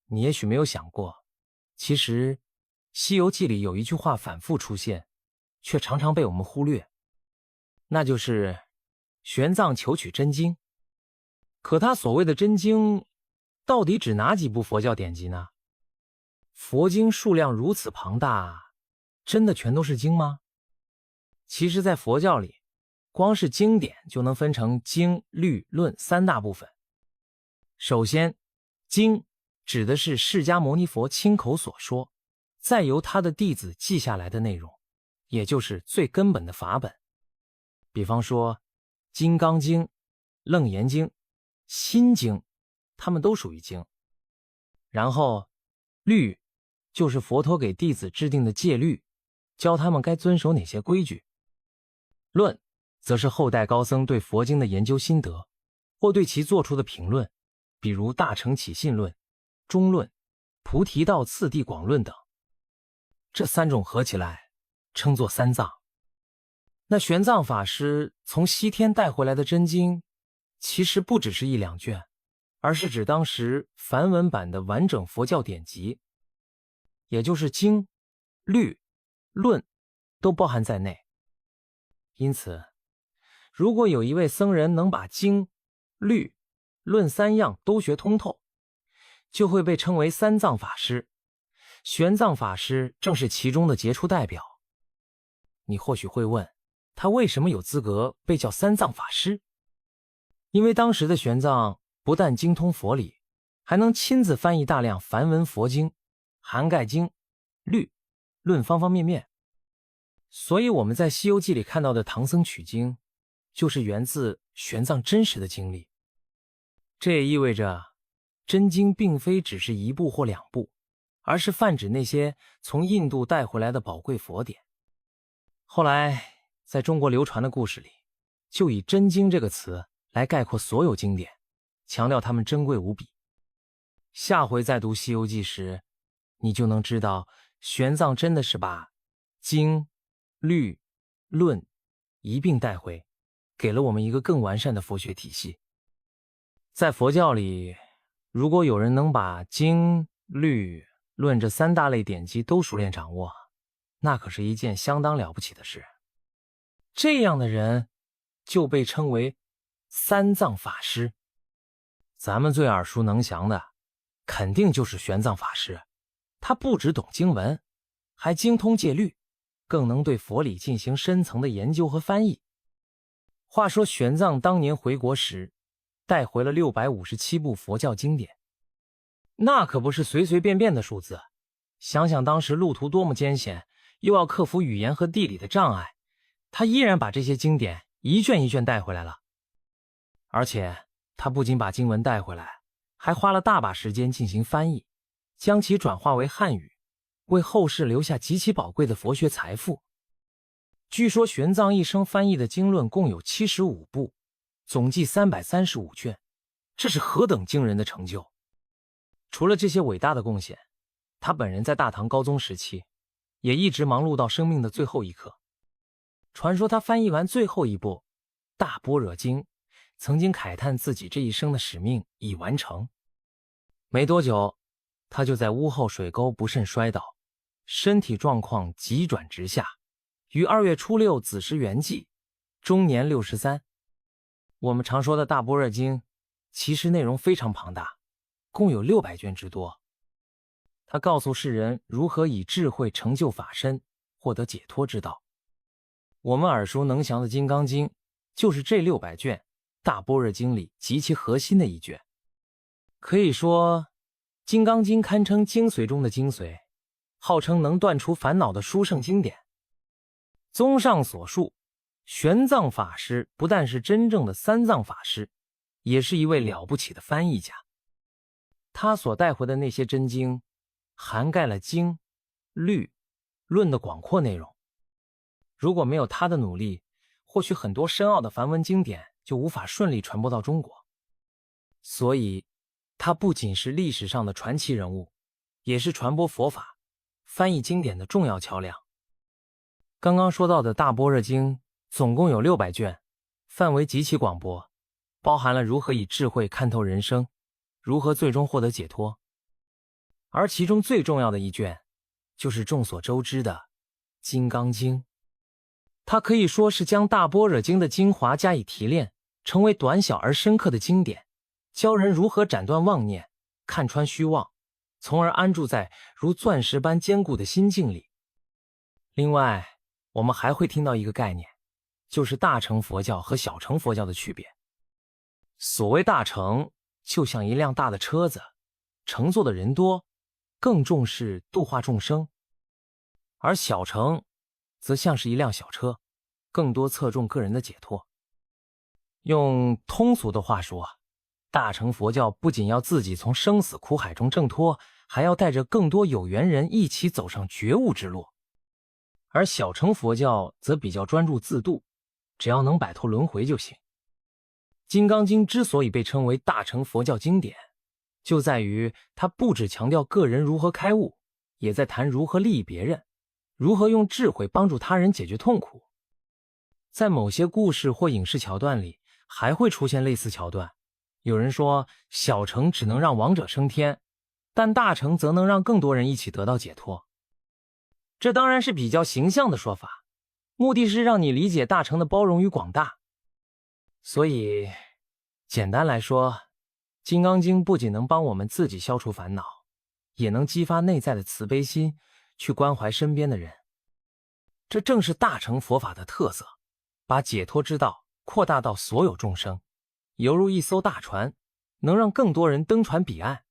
你也许没有想过，其实《西游记》里有一句话反复出现，却常常被我们忽略，那就是玄奘求取真经。可他所谓的真经，到底指哪几部佛教典籍呢？佛经数量如此庞大，真的全都是经吗？其实在佛教里，光是经典就能分成经、律、论三大部分。首先，经指的是释迦牟尼佛亲口所说，再由他的弟子记下来的内容，也就是最根本的法本。比方说《金刚经》、《楞严经》、《心经》，它们都属于经。然后律就是佛陀给弟子制定的戒律，教他们该遵守哪些规矩。论则是后代高僧对佛经的研究心得，或对其做出的评论，比如《大乘起信论》、《中论》、《菩提道次第广论》等。这三种合起来称作三藏。那玄奘法师从西天带回来的真经，其实不只是一两卷，而是指当时梵文版的完整佛教典籍，也就是经、律、论都包含在内。因此，如果有一位僧人能把经、律、论三样都学通透，就会被称为三藏法师。玄奘法师正是其中的杰出代表。你或许会问，他为什么有资格被叫三藏法师？因为当时的玄奘不但精通佛理，还能亲自翻译大量梵文佛经，涵盖经、律、论方方面面。所以我们在《西游记》里看到的唐僧取经，就是源自玄奘真实的经历。这也意味着，真经并非只是一部或两部，而是泛指那些从印度带回来的宝贵佛典。后来在中国流传的故事里，就以真经这个词来概括所有经典，强调它们珍贵无比。下回再读《西游记》时，你就能知道玄奘真的是把经、律、论一并带回，给了我们一个更完善的佛学体系。在佛教里，如果有人能把经、律、论这三大类典籍都熟练掌握，那可是一件相当了不起的事。这样的人就被称为三藏法师。咱们最耳熟能详的肯定就是玄奘法师，他不只懂经文，还精通戒律，更能对佛理进行深层的研究和翻译。话说玄奘当年回国时，带回了657部佛教经典，那可不是随随便便的数字。想想当时路途多么艰险，又要克服语言和地理的障碍，他依然把这些经典一卷一卷带回来了。而且他不仅把经文带回来，还花了大把时间进行翻译，将其转化为汉语，为后世留下极其宝贵的佛学财富。据说玄奘一生翻译的经论共有75部，总计335卷，这是何等惊人的成就！除了这些伟大的贡献，他本人在大唐高宗时期也一直忙碌到生命的最后一刻。传说他翻译完最后一部《大般若经》，曾经慨叹自己这一生的使命已完成。没多久，他就在屋后水沟不慎摔倒，身体状况急转直下，于2月初6子时圆寂，终年63。我们常说的《大般若经》，其实内容非常庞大，共有600卷之多。他告诉世人如何以智慧成就法身，获得解脱之道。我们耳熟能详的《金刚经》，就是这600卷《大般若经》里极其核心的一卷。可以说，《金刚经》堪称精髓中的精髓，号称能断除烦恼的殊胜经典。综上所述，玄奘法师不但是真正的三藏法师，也是一位了不起的翻译家。他所带回的那些真经，涵盖了经、律、论的广阔内容。如果没有他的努力，或许很多深奥的梵文经典就无法顺利传播到中国。所以，他不仅是历史上的传奇人物，也是传播佛法、翻译经典的重要桥梁。刚刚说到的大般若经总共有600卷，范围极其广博，包含了如何以智慧看透人生，如何最终获得解脱。而其中最重要的一卷，就是众所周知的《金刚经》。它可以说是将大般若经的精华加以提炼，成为短小而深刻的经典，教人如何斩断妄念，看穿虚妄，从而安住在如钻石般坚固的心境里。另外，我们还会听到一个概念，就是大乘佛教和小乘佛教的区别。所谓大乘，就像一辆大的车子，乘坐的人多，更重视度化众生；而小乘则像是一辆小车，更多侧重个人的解脱。用通俗的话说，大乘佛教不仅要自己从生死苦海中挣脱，还要带着更多有缘人一起走上觉悟之路。而小乘佛教则比较专注自度，只要能摆脱轮回就行。《金刚经》之所以被称为大乘佛教经典，就在于它不只强调个人如何开悟，也在谈如何利益别人，如何用智慧帮助他人解决痛苦。在某些故事或影视桥段里，还会出现类似桥段。有人说，小乘只能让亡者升天，但大乘则能让更多人一起得到解脱。这当然是比较形象的说法，目的是让你理解大乘的包容与广大。所以，简单来说，《金刚经》不仅能帮我们自己消除烦恼，也能激发内在的慈悲心，去关怀身边的人。这正是大乘佛法的特色，把解脱之道扩大到所有众生，犹如一艘大船，能让更多人登船彼岸。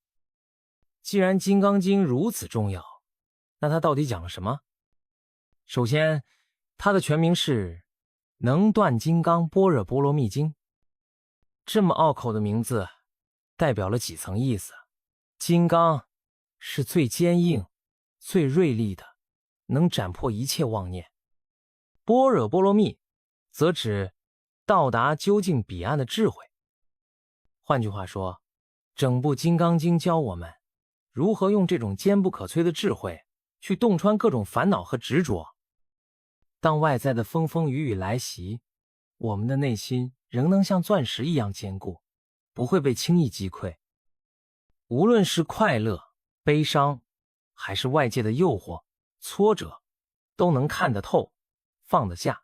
既然《金刚经》如此重要，那它到底讲了什么？首先，它的全名是《能断金刚般若波罗蜜经》。这么拗口的名字，代表了几层意思。金刚是最坚硬、最锐利的，能斩破一切妄念。般若波罗蜜则指到达究竟彼岸的智慧。换句话说，整部《金刚经》教我们如何用这种坚不可摧的智慧去洞穿各种烦恼和执着。当外在的风风雨雨来袭，我们的内心仍能像钻石一样坚固，不会被轻易击溃。无论是快乐、悲伤，还是外界的诱惑、挫折，都能看得透，放得下。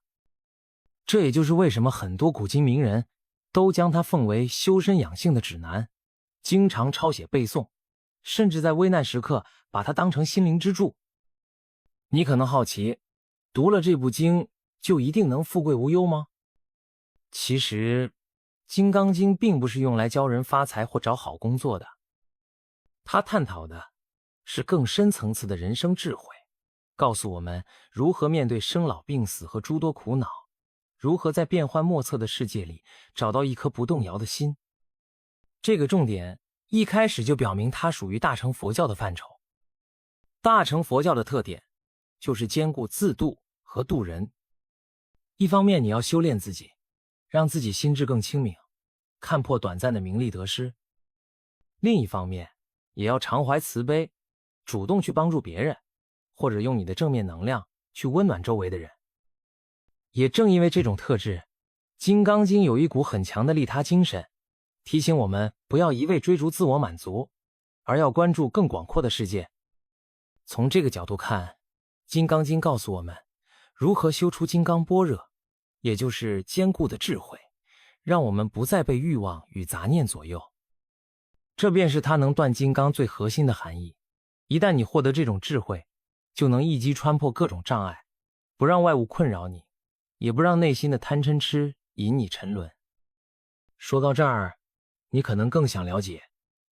这也就是为什么很多古今名人都将它奉为修身养性的指南，经常抄写背诵，甚至在危难时刻把它当成心灵支柱。你可能好奇，读了这部经就一定能富贵无忧吗？其实，《金刚经》并不是用来教人发财或找好工作的，它探讨的是更深层次的人生智慧，告诉我们如何面对生老病死和诸多苦恼，如何在变幻莫测的世界里找到一颗不动摇的心。这个重点一开始就表明它属于大乘佛教的范畴。大乘佛教的特点就是兼顾自度和度人。一方面你要修炼自己，让自己心智更清明，看破短暂的名利得失；另一方面也要常怀慈悲，主动去帮助别人，或者用你的正面能量去温暖周围的人。也正因为这种特质，《金刚经》有一股很强的利他精神，提醒我们不要一味追逐自我满足，而要关注更广阔的世界。从这个角度看，《金刚经》告诉我们如何修出金刚般若，也就是坚固的智慧，让我们不再被欲望与杂念左右。这便是它能断金刚最核心的含义。一旦你获得这种智慧，就能一击穿破各种障碍，不让外物困扰你，也不让内心的贪嗔痴引你沉沦。说到这儿，你可能更想了解《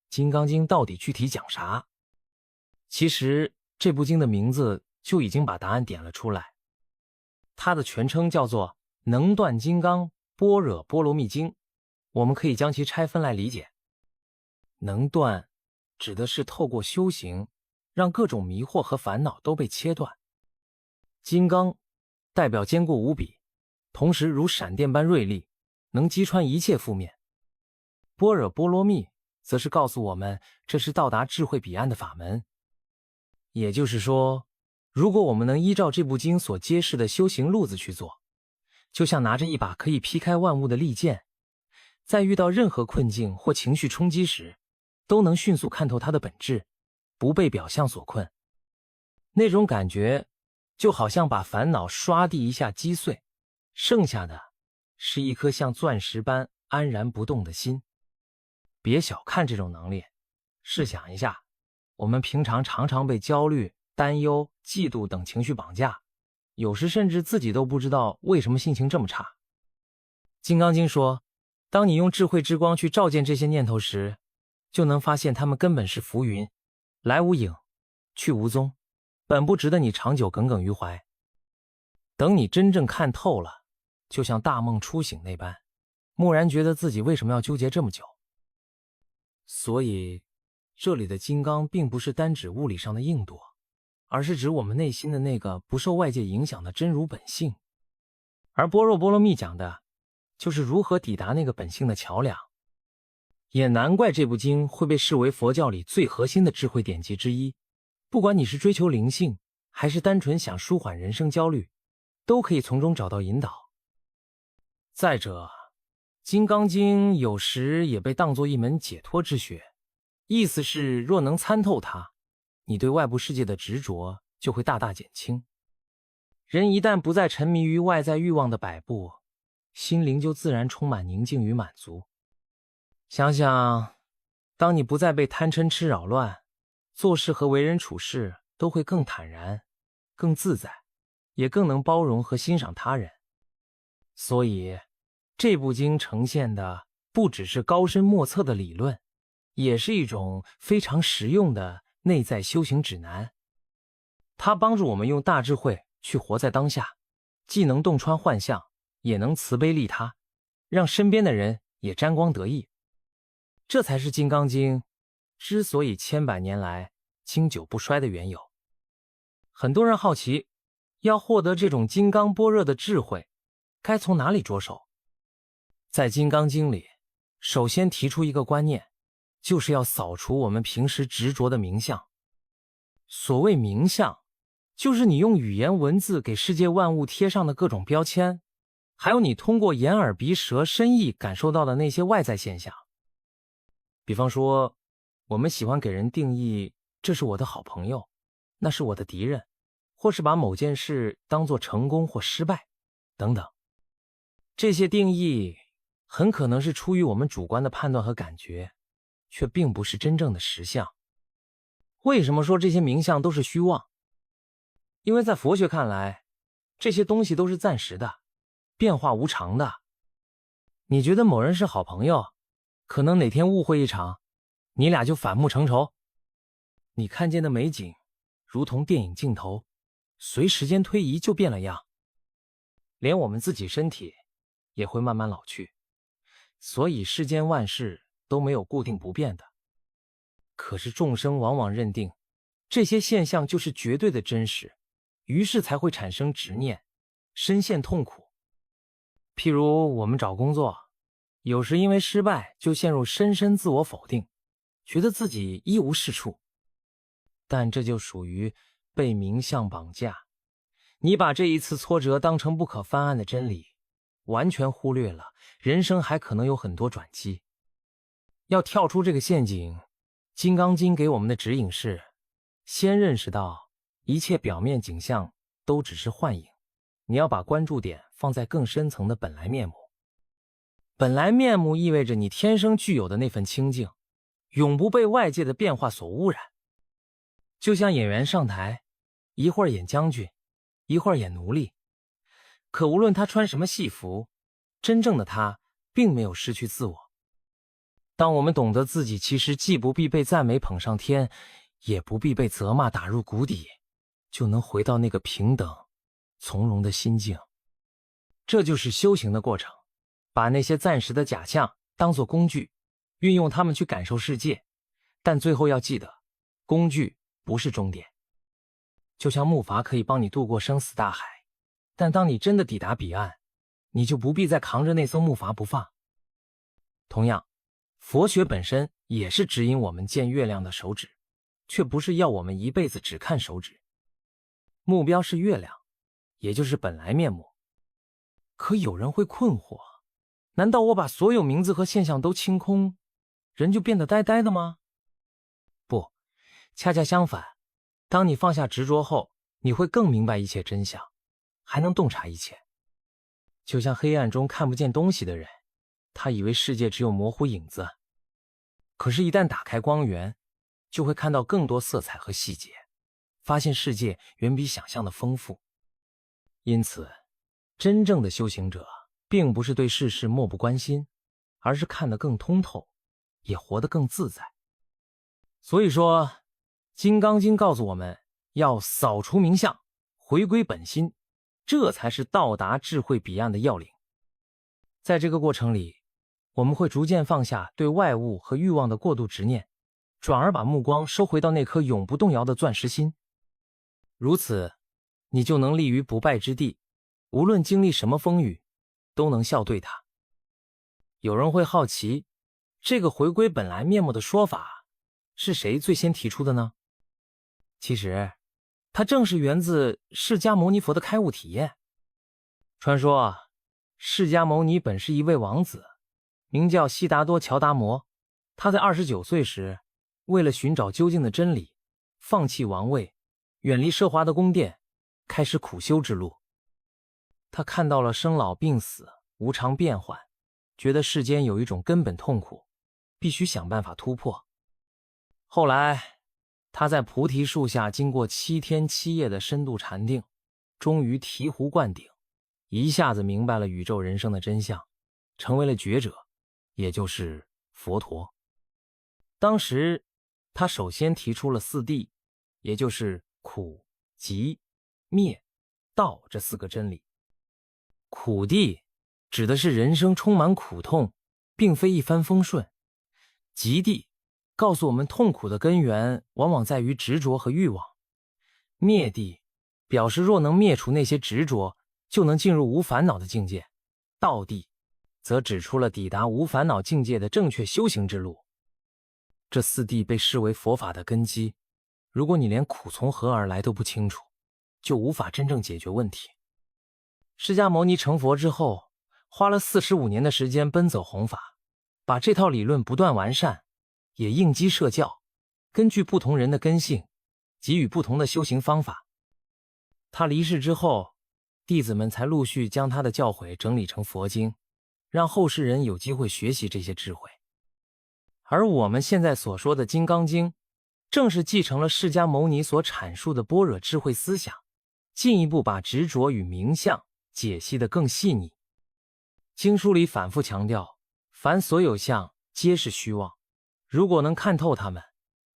金刚经》到底具体讲啥。其实这部经的名字就已经把答案点了出来，它的全称叫做《能断金刚般若波罗蜜经》，我们可以将其拆分来理解。能断指的是透过修行，让各种迷惑和烦恼都被切断。金刚代表坚固无比，同时如闪电般锐利，能击穿一切负面。般若波罗蜜则是告诉我们，这是到达智慧彼岸的法门。也就是说，如果我们能依照这部经所揭示的修行路子去做，就像拿着一把可以劈开万物的利剑，在遇到任何困境或情绪冲击时，都能迅速看透它的本质，不被表象所困。那种感觉就好像把烦恼唰地一下击碎，剩下的是一颗像钻石般安然不动的心。别小看这种能力，试想一下，我们平常常被焦虑、担忧、嫉妒等情绪绑架，有时甚至自己都不知道为什么心情这么差。金刚经说，当你用智慧之光去照见这些念头时，就能发现它们根本是浮云，来无影，去无踪，本不值得你长久耿耿于怀。等你真正看透了，就像大梦初醒那般，蓦然觉得自己为什么要纠结这么久。所以这里的金刚并不是单指物理上的硬度，而是指我们内心的那个不受外界影响的真如本性。而般若波罗蜜讲的就是如何抵达那个本性的桥梁。也难怪这部经会被视为佛教里最核心的智慧典籍之一，不管你是追求灵性，还是单纯想舒缓人生焦虑，都可以从中找到引导。再者，金刚经有时也被当作一门解脱之学，意思是若能参透它，你对外部世界的执着就会大大减轻。人一旦不再沉迷于外在欲望的摆布，心灵就自然充满宁静与满足。想想，当你不再被贪嗔痴扰乱，做事和为人处事都会更坦然、更自在，也更能包容和欣赏他人。所以这部经呈现的不只是高深莫测的理论，也是一种非常实用的内在修行指南。它帮助我们用大智慧去活在当下，既能洞穿幻象，也能慈悲利他，让身边的人也沾光得益。这才是《金刚经》之所以千百年来经久不衰的缘由。很多人好奇，要获得这种金刚般若的智慧，该从哪里着手？在《金刚经》里，首先提出一个观念，就是要扫除我们平时执着的名相。所谓名相，就是你用语言文字给世界万物贴上的各种标签，还有你通过眼耳鼻舌身意感受到的那些外在现象。比方说，我们喜欢给人定义，这是我的好朋友，那是我的敌人，或是把某件事当作成功或失败，等等。这些定义很可能是出于我们主观的判断和感觉，却并不是真正的实相。为什么说这些名相都是虚妄？因为在佛学看来，这些东西都是暂时的，变化无常的。你觉得某人是好朋友，可能哪天误会一场，你俩就反目成仇。你看见的美景如同电影镜头，随时间推移就变了样。连我们自己身体也会慢慢老去，所以世间万事都没有固定不变的。可是众生往往认定这些现象就是绝对的真实，于是才会产生执念，深陷痛苦。譬如我们找工作，有时因为失败就陷入深深自我否定，觉得自己一无是处。但这就属于被名相绑架，你把这一次挫折当成不可翻案的真理，完全忽略了人生还可能有很多转机。要跳出这个陷阱，《金刚经》给我们的指引是，先认识到一切表面景象都只是幻影，你要把关注点放在更深层的本来面目。本来面目意味着你天生具有的那份清净，永不被外界的变化所污染。就像演员上台，一会儿演将军，一会儿演奴隶，可无论他穿什么戏服，真正的他并没有失去自我。当我们懂得自己其实既不必被赞美捧上天，也不必被责骂打入谷底，就能回到那个平等从容的心境。这就是修行的过程，把那些暂时的假象当作工具，运用它们去感受世界，但最后要记得，工具不是终点。就像木筏可以帮你渡过生死大海，但当你真的抵达彼岸，你就不必再扛着那艘木筏不放。同样，佛学本身也是指引我们见月亮的手指，却不是要我们一辈子只看手指。目标是月亮，也就是本来面目。可有人会困惑，难道我把所有名字和现象都清空，人就变得呆呆的吗？不，恰恰相反，当你放下执着后，你会更明白一切真相，还能洞察一切。就像黑暗中看不见东西的人，他以为世界只有模糊影子，可是一旦打开光源，就会看到更多色彩和细节，发现世界远比想象的丰富。因此，真正的修行者并不是对世事漠不关心，而是看得更通透，也活得更自在。所以说，《金刚经》告诉我们要扫除名相，回归本心，这才是到达智慧彼岸的要领。在这个过程里，我们会逐渐放下对外物和欲望的过度执念，转而把目光收回到那颗永不动摇的钻石心。如此，你就能立于不败之地，无论经历什么风雨，都能笑对它。有人会好奇，这个回归本来面目的说法是谁最先提出的呢？其实，它正是源自释迦牟尼佛的开悟体验。传说释迦牟尼本是一位王子，名叫悉达多乔达摩。他在29岁时，为了寻找究竟的真理，放弃王位，远离奢华的宫殿，开始苦修之路。他看到了生老病死、无常变幻，觉得世间有一种根本痛苦，必须想办法突破。后来，他在菩提树下经过7天7夜的深度禅定，终于醍醐灌顶，一下子明白了宇宙人生的真相，成为了觉者，也就是佛陀。当时，他首先提出了4谛，也就是苦、集、灭、道这4个真理。苦谛指的是人生充满苦痛，并非一帆风顺。集谛告诉我们痛苦的根源往往在于执着和欲望。灭谛表示若能灭除那些执着，就能进入无烦恼的境界。道谛则指出了抵达无烦恼境界的正确修行之路。这4谛被视为佛法的根基，如果你连苦从何而来都不清楚，就无法真正解决问题。释迦牟尼成佛之后，花了45年的时间奔走弘法，把这套理论不断完善，也应机设教，根据不同人的根性，给予不同的修行方法。他离世之后，弟子们才陆续将他的教诲整理成佛经，让后世人有机会学习这些智慧。而我们现在所说的《金刚经》，正是继承了释迦牟尼所阐述的般若智慧思想，进一步把执着与名相解析得更细腻。经书里反复强调，凡所有相皆是虚妄，如果能看透它们，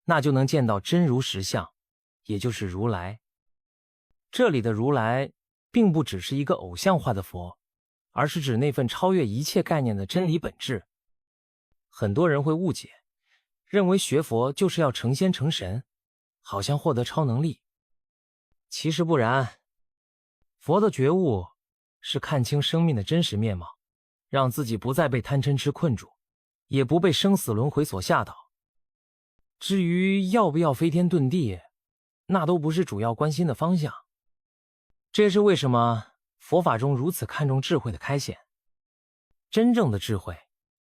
那就能见到真如实相，也就是如来。这里的如来并不只是一个偶像化的佛，而是指那份超越一切概念的真理本质。很多人会误解，认为学佛就是要成仙成神，好像获得超能力。其实不然，佛的觉悟是看清生命的真实面貌，让自己不再被贪嗔痴困住，也不被生死轮回所吓倒。至于要不要飞天遁地，那都不是主要关心的方向。这也是为什么佛法中如此看重智慧的开显。真正的智慧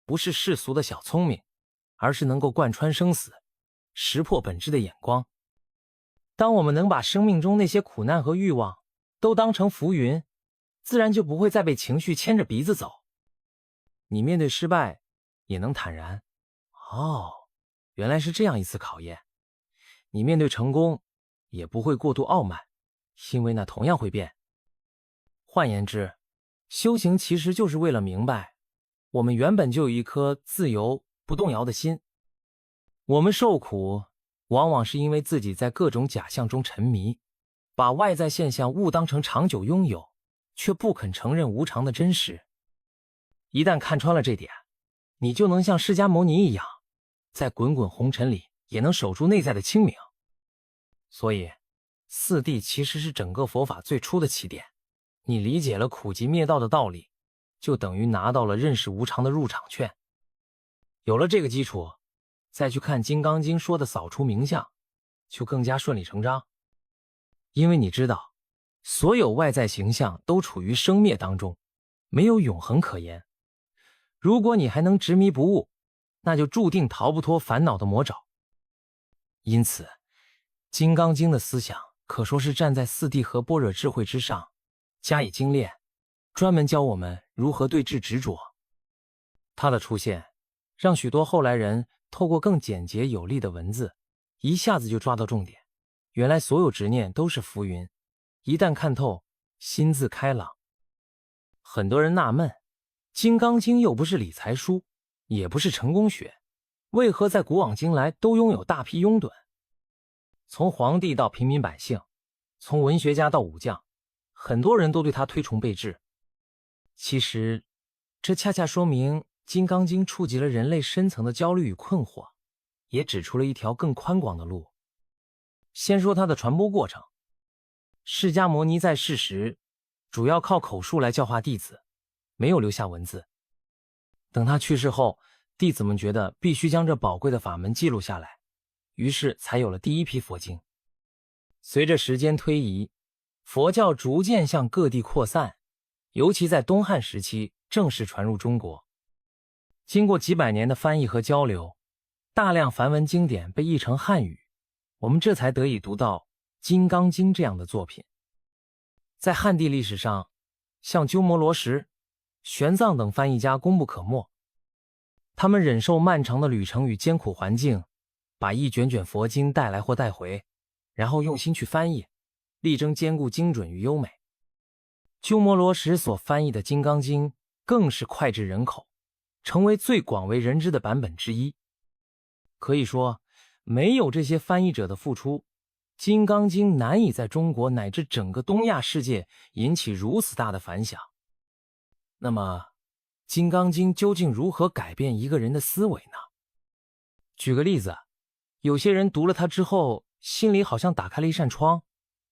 不是世俗的小聪明，而是能够贯穿生死、识破本质的眼光。当我们能把生命中那些苦难和欲望都当成浮云，自然就不会再被情绪牵着鼻子走。你面对失败也能坦然，原来是这样一次考验。你面对成功也不会过度傲慢，因为那同样会变。换言之，修行其实就是为了明白，我们原本就有一颗自由不动摇的心。我们受苦往往是因为自己在各种假象中沉迷，把外在现象误当成长久拥有，却不肯承认无常的真实。一旦看穿了这点，你就能像释迦牟尼一样，在滚滚红尘里也能守住内在的清明。所以4谛其实是整个佛法最初的起点。你理解了苦集灭道的道理，就等于拿到了认识无常的入场券。有了这个基础，再去看《金刚经》说的扫除名相，就更加顺理成章。因为你知道，所有外在形象都处于生灭当中，没有永恒可言。如果你还能执迷不悟，那就注定逃不脱烦恼的魔爪。因此，金刚经的思想可说是站在四谛和般若智慧之上，加以精炼，专门教我们如何对治执着。它的出现，让许多后来人透过更简洁有力的文字，一下子就抓到重点。原来所有执念都是浮云，一旦看透，心自开朗。很多人纳闷，金刚经又不是理财书，也不是成功学，为何在古往今来都拥有大批拥趸？从皇帝到平民百姓，从文学家到武将，很多人都对他推崇备至。其实，这恰恰说明《金刚经》触及了人类深层的焦虑与困惑，也指出了一条更宽广的路。先说它的传播过程。释迦牟尼在世时，主要靠口述来教化弟子，没有留下文字。等他去世后，弟子们觉得必须将这宝贵的法门记录下来，于是才有了第一批佛经。随着时间推移，佛教逐渐向各地扩散，尤其在东汉时期正式传入中国。经过几百年的翻译和交流，大量梵文经典被译成汉语，我们这才得以读到《金刚经》这样的作品。在汉地历史上，像鸠摩罗什、玄奘等翻译家功不可没。他们忍受漫长的旅程与艰苦环境，把一卷卷佛经带来或带回，然后用心去翻译，力争兼顾精准与优美。鸠摩罗什所翻译的《金刚经》更是脍炙人口，成为最广为人知的版本之一。可以说，没有这些翻译者的付出，《金刚经》难以在中国乃至整个东亚世界引起如此大的反响。那么，《金刚经》究竟如何改变一个人的思维呢？举个例子，有些人读了它之后，心里好像打开了一扇窗，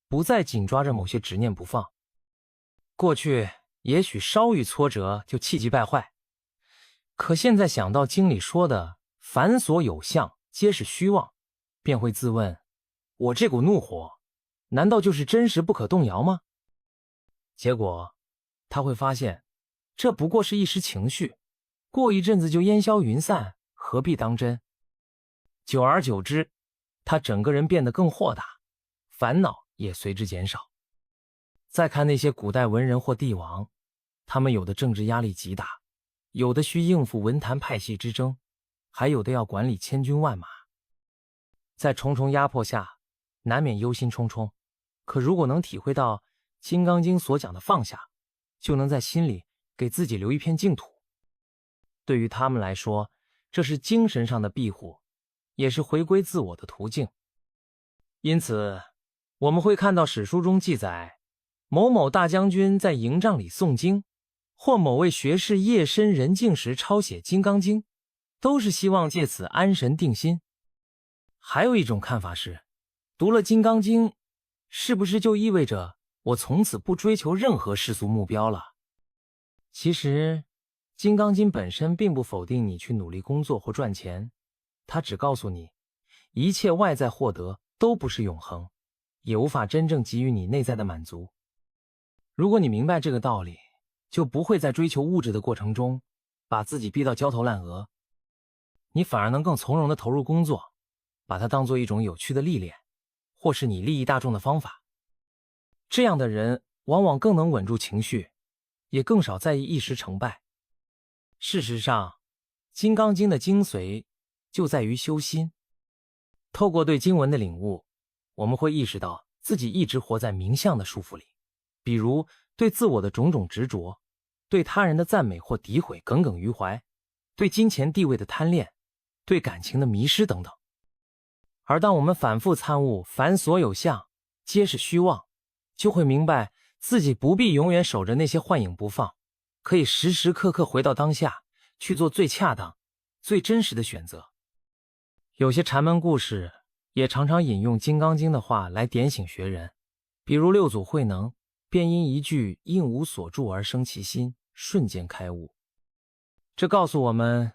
不再紧抓着某些执念不放。过去也许稍遇挫折就气急败坏，可现在想到经里说的凡所有相皆是虚妄，便会自问，我这股怒火难道就是真实不可动摇吗？结果他会发现，这不过是一时情绪，过一阵子就烟消云散，何必当真？久而久之，他整个人变得更豁达，烦恼也随之减少。再看那些古代文人或帝王，他们有的政治压力极大，有的需应付文坛派系之争，还有的要管理千军万马。在重重压迫下，难免忧心忡忡。可如果能体会到《金刚经》所讲的放下，就能在心里给自己留一片净土。对于他们来说，这是精神上的庇护，也是回归自我的途径。因此，我们会看到史书中记载，某某大将军在营帐里诵经，或某位学士夜深人静时抄写《金刚经》，都是希望借此安神定心。还有一种看法是，读了《金刚经》，是不是就意味着我从此不追求任何世俗目标了？其实，《金刚经》本身并不否定你去努力工作或赚钱，它只告诉你，一切外在获得都不是永恒，也无法真正给予你内在的满足。如果你明白这个道理，就不会在追求物质的过程中把自己逼到焦头烂额，你反而能更从容地投入工作，把它当作一种有趣的历练，或是你利益大众的方法。这样的人往往更能稳住情绪，也更少在意一时成败。事实上，《金刚经》的精髓就在于修心。透过对经文的领悟，我们会意识到自己一直活在名相的束缚里，比如对自我的种种执着，对他人的赞美或诋毁耿耿于怀，对金钱地位的贪恋，对感情的迷失等等。而当我们反复参悟凡所有相皆是虚妄，就会明白自己不必永远守着那些幻影不放，可以时时刻刻回到当下，去做最恰当、最真实的选择。有些禅门故事也常常引用《金刚经》的话来点醒学人，比如六祖慧能便因一句应无所住而生其心，瞬间开悟。这告诉我们，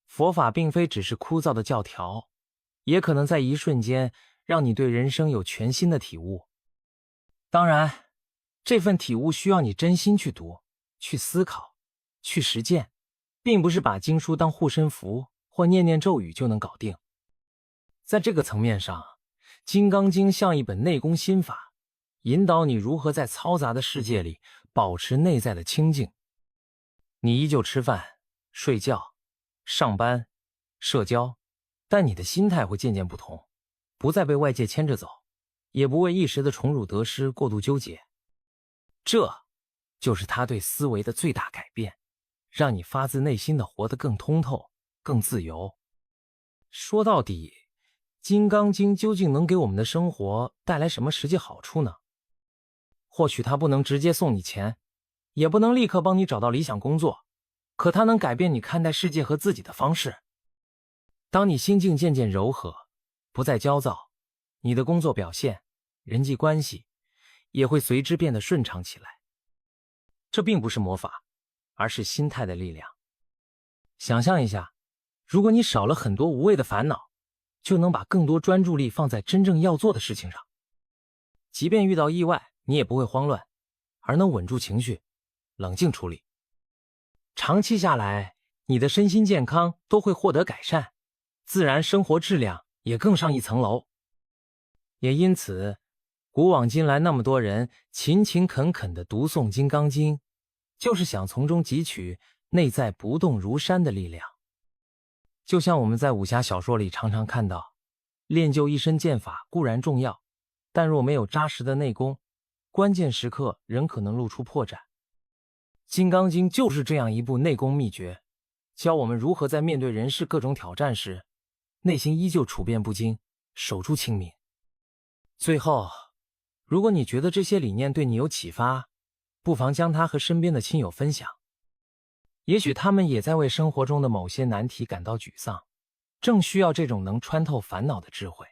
佛法并非只是枯燥的教条，也可能在一瞬间让你对人生有全新的体悟。当然，这份体悟需要你真心去读、去思考、去实践，并不是把经书当护身符或念念咒语就能搞定。在这个层面上，《金刚经像一本内功心法，引导你如何在嘈杂的世界里保持内在的清静。你依旧吃饭、睡觉、上班、社交，但你的心态会渐渐不同，不再被外界牵着走，也不为一时的宠辱得失过度纠结。这就是他对思维的最大改变，让你发自内心的活得更通透、更自由。说到底，金刚经究竟能给我们的生活带来什么实际好处呢？或许它不能直接送你钱，也不能立刻帮你找到理想工作，可它能改变你看待世界和自己的方式。当你心境渐渐柔和，不再焦躁，你的工作表现、人际关系也会随之变得顺畅起来。这并不是魔法，而是心态的力量。想象一下，如果你少了很多无谓的烦恼，就能把更多专注力放在真正要做的事情上。即便遇到意外，你也不会慌乱，而能稳住情绪，冷静处理。长期下来，你的身心健康都会获得改善，自然生活质量也更上一层楼。也因此，古往今来那么多人勤勤恳恳地读诵《金刚经》，就是想从中汲取内在不动如山的力量。就像我们在武侠小说里常常看到，练就一身剑法固然重要，但若没有扎实的内功，关键时刻仍可能露出破绽。《金刚经》就是这样一部内功秘诀，教我们如何在面对人世各种挑战时，内心依旧处变不惊，守住清明。最后，如果你觉得这些理念对你有启发，不妨将它和身边的亲友分享。也许他们也在为生活中的某些难题感到沮丧，正需要这种能穿透烦恼的智慧。